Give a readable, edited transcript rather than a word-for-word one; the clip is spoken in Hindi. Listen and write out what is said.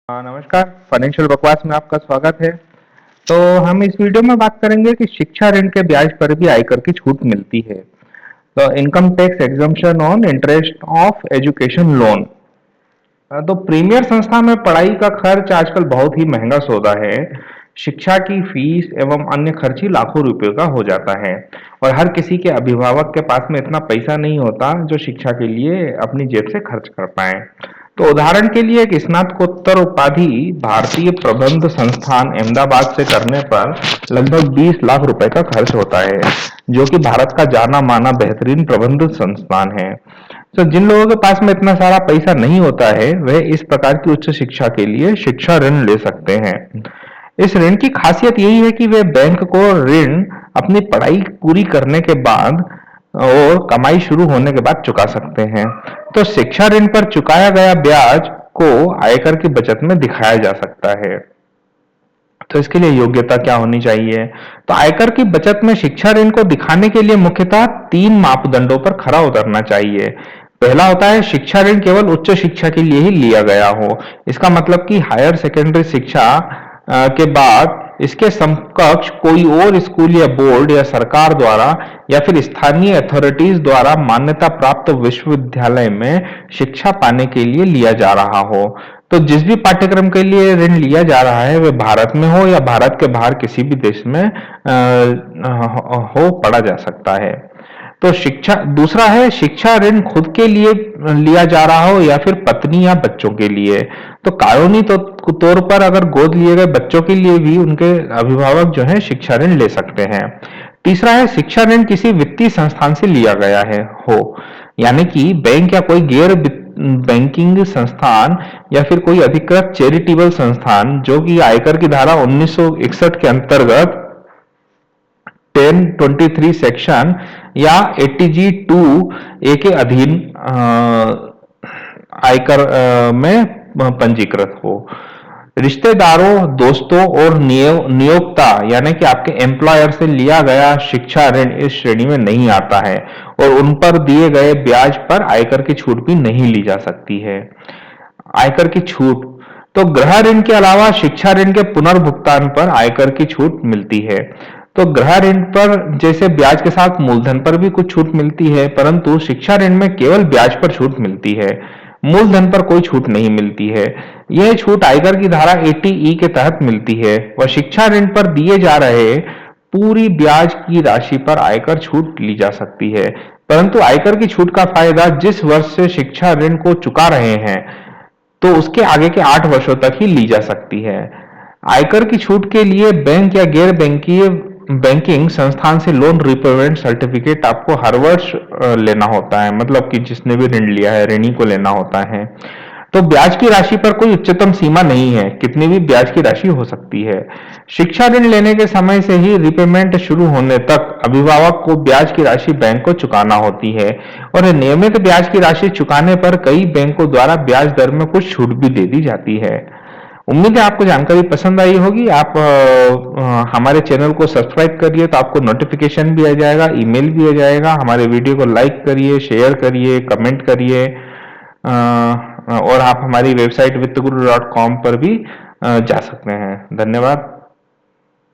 हाँ, नमस्कार। फाइनेंशियल बकवास में आपका स्वागत है। तो हम इस वीडियो में बात करेंगे कि शिक्षा ऋण के ब्याज पर भी आयकर की छूट मिलती है। तो income tax exemption on interest of education loan. तो प्रीमियर संस्था में पढ़ाई का खर्च आजकल बहुत ही महंगा सौदा है। शिक्षा की फीस एवं अन्य खर्च ही लाखों रुपए का हो जाता है और हर किसी के अभिभावक के पास में इतना पैसा नहीं होता जो शिक्षा के लिए अपनी जेब से खर्च कर पाए। तो उदाहरण के लिए एक स्नातकोत्तर उपाधि भारतीय प्रबंध संस्थान अहमदाबाद से करने पर लगभग 20 लाख रुपए का खर्च होता है, जो कि भारत का जाना माना बेहतरीन प्रबंध संस्थान है। तो जिन लोगों के पास में इतना सारा पैसा नहीं होता है वह इस प्रकार की उच्च शिक्षा के लिए शिक्षा ऋण ले सकते हैं। इस ऋण की खासियत यही है कि वे बैंक को ऋण अपनी पढ़ाई पूरी करने के बाद और कमाई शुरू होने के बाद चुका सकते हैं। तो शिक्षा ऋण पर चुकाया गया ब्याज को आयकर की बचत में दिखाया जा सकता है। तो इसके लिए योग्यता क्या होनी चाहिए? तो आयकर की बचत में शिक्षा ऋण को दिखाने के लिए मुख्यतः 3 मापदंडों पर खरा उतरना चाहिए। पहला होता है शिक्षा ऋण केवल उच्च शिक्षा के लिए ही लिया गया हो। इसका मतलब कि हायर सेकेंडरी शिक्षा के बाद इसके समकक्ष कोई और स्कूल या बोर्ड या सरकार द्वारा या फिर स्थानीय अथॉरिटीज द्वारा मान्यता प्राप्त विश्वविद्यालय में शिक्षा पाने के लिए लिया जा रहा हो। तो जिस भी पाठ्यक्रम के लिए ऋण लिया जा रहा है वह भारत में हो या भारत के बाहर किसी भी देश में हो पढ़ा जा सकता है। तो शिक्षा दूसरा है शिक्षा ऋण खुद के लिए लिया जा रहा हो या फिर पत्नी या बच्चों के लिए। तो कानूनी तौर पर अगर गोद लिए गए बच्चों के लिए भी उनके अभिभावक जो है शिक्षा ऋण ले सकते हैं। तीसरा है शिक्षा ऋण किसी वित्तीय संस्थान से लिया गया है हो, यानी कि बैंक या कोई गैर बैंकिंग संस्थान या फिर कोई अधिकृत चैरिटेबल संस्थान जो कि आयकर की धारा 1961 के अंतर्गत 1023 सेक्शन या 80G2A के अधीन आयकर में पंजीकृत हो। रिश्तेदारों, दोस्तों और नियोक्ता यानी कि आपके एम्प्लॉयर से लिया गया शिक्षा ऋण इस श्रेणी में नहीं आता है और उन पर दिए गए ब्याज पर आयकर की छूट भी नहीं ली जा सकती है। आयकर की छूट तो गृह ऋण के अलावा शिक्षा ऋण के पुनर्भुगतान पर आयकर की छूट मिलती है। तो गृह ऋण पर जैसे ब्याज के साथ मूलधन पर भी कुछ छूट मिलती है, परंतु शिक्षा ऋण में केवल ब्याज पर छूट मिलती है, मूलधन पर कोई छूट नहीं मिलती है। यह छूट आयकर की धारा 80E के तहत मिलती है व शिक्षा ऋण पर दिए जा रहे पूरी ब्याज की राशि पर आयकर छूट ली जा सकती है, परंतु आयकर की छूट का फायदा जिस वर्ष से शिक्षा ऋण को चुका रहे हैं तो उसके आगे के 8 वर्षों तक ही ली जा सकती है। आयकर की छूट के लिए बैंक या गैर बैंकीय बैंकिंग संस्थान से लोन रिपेमेंट सर्टिफिकेट आपको हर वर्ष लेना होता है, मतलब कि जिसने भी ऋण लिया है ऋणी को लेना होता है। तो ब्याज की राशि पर कोई उच्चतम सीमा नहीं है, कितनी भी ब्याज की राशि हो सकती है। शिक्षा ऋण लेने के समय से ही रिपेमेंट शुरू होने तक अभिभावक को ब्याज की राशि बैंक को चुकाना होती है और नियमित ब्याज की राशि चुकाने पर कई बैंकों द्वारा ब्याज दर में कुछ छूट भी दे दी जाती है। उम्मीद है आपको जानकारी पसंद आई होगी। आप हमारे चैनल को सब्सक्राइब करिए तो आपको नोटिफिकेशन भी आ जाएगा, ईमेल भी आ जाएगा। हमारे वीडियो को लाइक करिए, शेयर करिए, कमेंट करिए और आप हमारी वेबसाइट वित्तगुरु.com पर भी जा सकते हैं। धन्यवाद।